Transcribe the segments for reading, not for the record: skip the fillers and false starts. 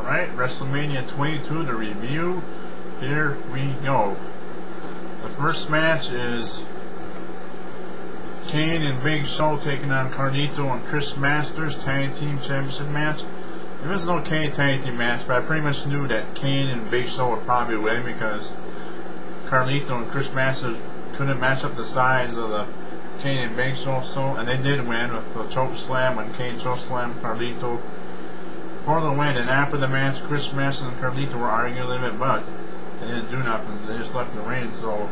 Alright, WrestleMania 22 to review. Here we go. The first match is Kane and Big Show taking on Carlito and Chris Masters, Tag Team Championship match. There was no Kane Tag Team match, but I pretty much knew that Kane and Big Show would probably win because Carlito and Chris Masters couldn't match up the size of the Kane and Big Show, and they did win with the choke slam when Kane choke slammed Carlito for the win. And after the match, Chris Masters and Carlito were arguing a little bit, but they didn't do nothing. They just left the ring. So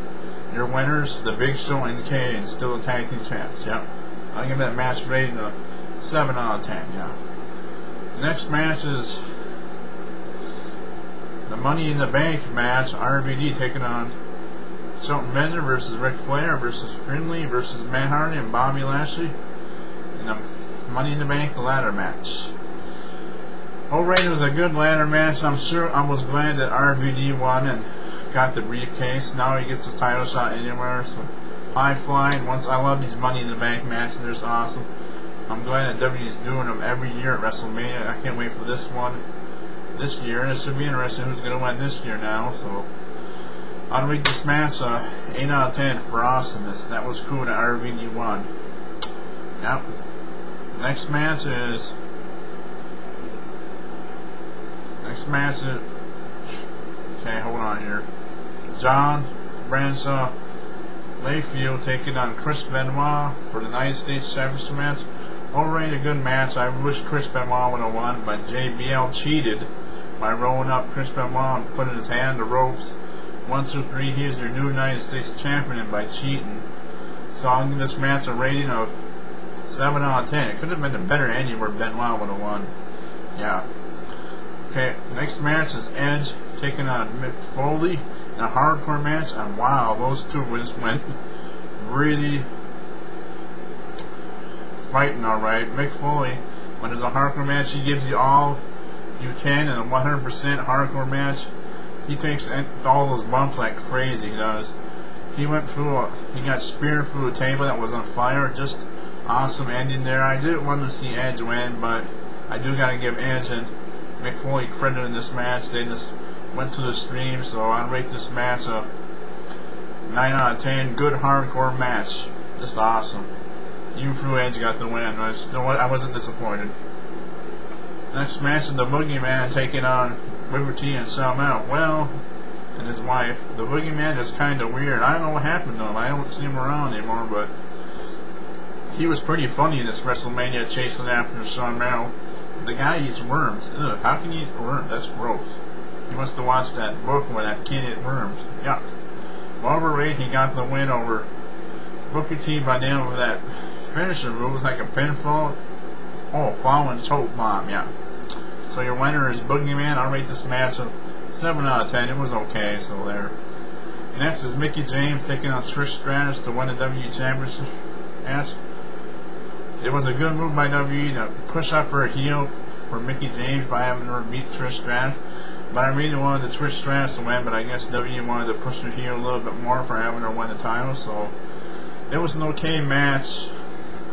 your winners, the Big Show and Kane, still the tag team champs. Yep, I'll give that match rating a 7 out of 10. Yeah. The next match is the Money in the Bank match. RVD taking on Shelton Benjamin versus Ric Flair versus Finlay versus Matt Hardy and Bobby Lashley in the Money in the Bank ladder match. Alright, it was a good ladder match. I was glad that RVD won and got the briefcase. Now he gets his title shot anywhere. So high flying. I love these Money in the Bank matches. They're just awesome. I'm glad that WWE is doing them every year at WrestleMania. I can't wait for this one this year. And it should be interesting who's going to win this year now. So I'll rate this match 8 out of 10 for awesomeness. That was cool that RVD won. Yep. Next match is okay, hold on here. John Bradshaw Layfield taking on Chris Benoit for the United States Championship match. Already a good match. I wish Chris Benoit would have won, but JBL cheated by rolling up Chris Benoit and putting his hand on the ropes. 1, 2, 3. He is your new United States champion by cheating. So I'll give this match a rating of 7 out of 10. It could have been a better ending where Benoit would have won. Yeah. Okay, next match is Edge taking on Mick Foley in a hardcore match, and wow, those two just went really fighting alright. Mick Foley, when there's a hardcore match, he gives you all you can in a 100% hardcore match. He takes all those bumps like crazy, he does. He got speared through a table that was on fire. Just awesome ending there. I didn't want to see Edge win, but I do gotta give Edge and Mick Foley credit in this match. They just went to the stream, so I'll rate this match a 9 out of 10. Good hardcore match. Just awesome. Even through Edge got the win. I wasn't disappointed. Next match is the Boogeyman taking on Booker T and Sal Mount. Well, and his wife. The Boogeyman is kind of weird. I don't know what happened to him. I don't see him around anymore, but he was pretty funny in this WrestleMania chasing after Shawn Michaels. The guy eats worms. Ugh, how can you eat worms? That's gross. He must have watched that book where that kid ate worms. Yuck. Barbara Ray, he got the win over Booker T by the end of that finisher move. It was like a pinfall. Oh, following choke bomb, yeah. So your winner is Boogeyman. I'll rate this match a 7 out of 10. It was okay, so there. And next is Mickie James taking on Trish Stratus to win the WWE Championship match. It was a good move by WWE to push up her heel for Mickie James by having her beat Trish Stratus. But I really wanted the Trish Stratus to win, but I guess WWE wanted to push her heel a little bit more for having her win the title. So it was an okay match.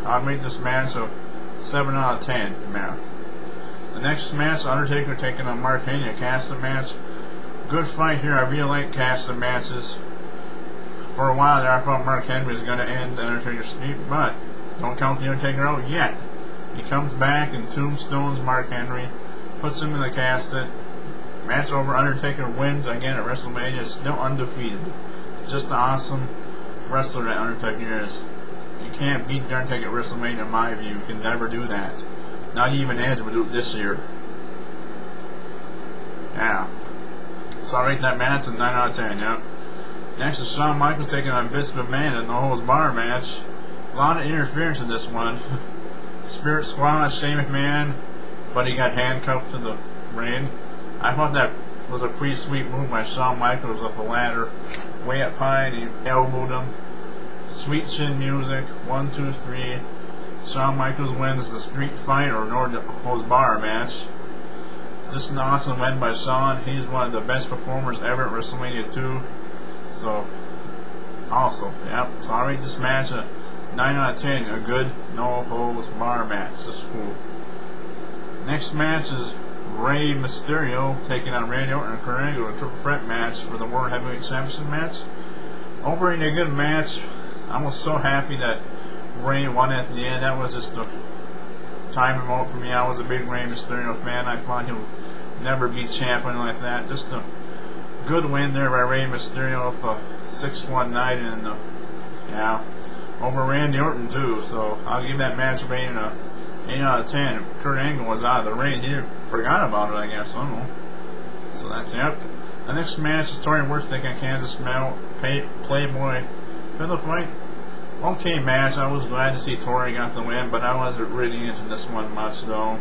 I'll rate this match a 7 out of 10. Man. The next match, Undertaker taking on Mark Henry, a casting match. Good fight here. I really like casting matches. For a while there, I thought Mark Henry was going to end Undertaker's streak, but don't count the Undertaker out yet. He comes back and tombstones Mark Henry, puts him in the casket. Match over. Undertaker wins again at WrestleMania. Still undefeated. Just an awesome wrestler that Undertaker is. You can't beat the Undertaker at WrestleMania in my view. You can never do that. Not even Edge would do it this year. Yeah. So I rate that match a 9 out of 10. Yep. Next is Shawn Michaels taking on Vince McMahon in the holds bar match. A lot of interference in this one. Spirit Squad, Shane McMahon, but he got handcuffed to the ring. I thought that was a pretty sweet move by Shawn Michaels with the ladder way up high, and he elbowed him. Sweet chin music. 1, 2, 3. Shawn Michaels wins the street fight or holds bar match. Just an awesome win by Shawn. He's one of the best performers ever at WrestleMania 2. So, awesome. Yep. So I rate this match a 9 out of 10. A good no holds bar match. That's cool. Next match is Rey Mysterio taking on Randy Orton and Kurt Angle, a triple threat match for the World Heavyweight Championship match. Overall, a good match. I was so happy that Rey won at the end. That was just a time remote for me. I was a big Rey Mysterio fan. I thought he'll never be champion like that. Just a good win there by Rey Mysterio for 6-1 and yeah, over Randy Orton too. So I'll give that match rating a 8 out of 10. Kurt Angle was out of the ring. He forgot about it, I guess. I don't know. So that's it. The next match is Tori Worth taking Kansas Playboy Philip White. Okay match. I was glad to see Tori got the win, but I wasn't really into this one much though.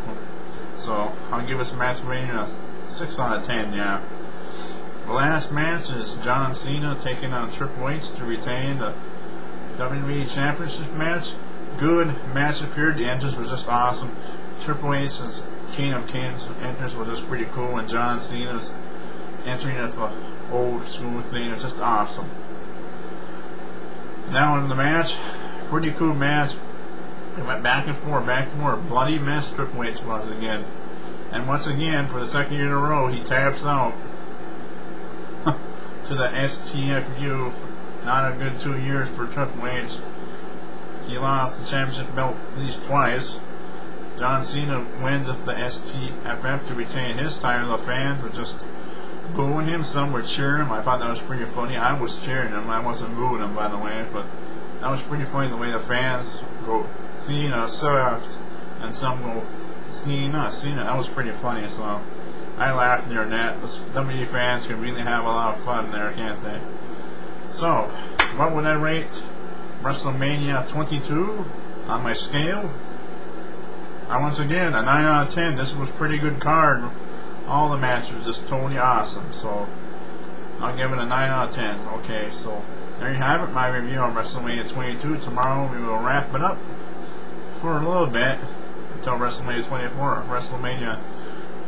So I'll give this match rating a 6 out of 10. Yeah. The last match is John Cena taking on Triple H to retain the WWE Championship match. Good match appeared. The entrance was just awesome. Triple H's King of Kings entrance was just pretty cool, and John Cena's entering at the old school thing. It's just awesome. Now in the match, pretty cool match. It went back and forth, bloody mess. Triple H was again, and once again for the second year in a row, he taps out to the STFU. Not a good 2 years for Triple H. He lost the championship belt at least twice. John Cena wins with the STFF to retain his title. The fans were just booing him. Some were cheering him. I thought that was pretty funny. I was cheering him. I wasn't booing him, by the way, but that was pretty funny the way the fans go, Cena sucks, and some go, Cena. That was pretty funny, so I laughed during that. The WWE fans can really have a lot of fun there, can't they? So, what would I rate WrestleMania 22 on my scale? Once again, a 9 out of 10. This was a pretty good card. All the matches were just totally awesome. So, I'll give it a 9 out of 10. Okay, so there you have it, my review on WrestleMania 22. Tomorrow we will wrap it up for a little bit until WrestleMania 24. WrestleMania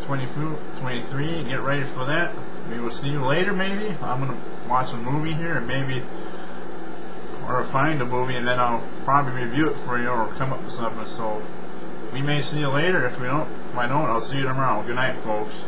23, get ready for that. We will see you later, maybe. I'm going to watch a movie here, and maybe, or find a movie, and then I'll probably review it for you, or come up with something. So, we may see you later. If I don't, I'll see you tomorrow. Good night, folks.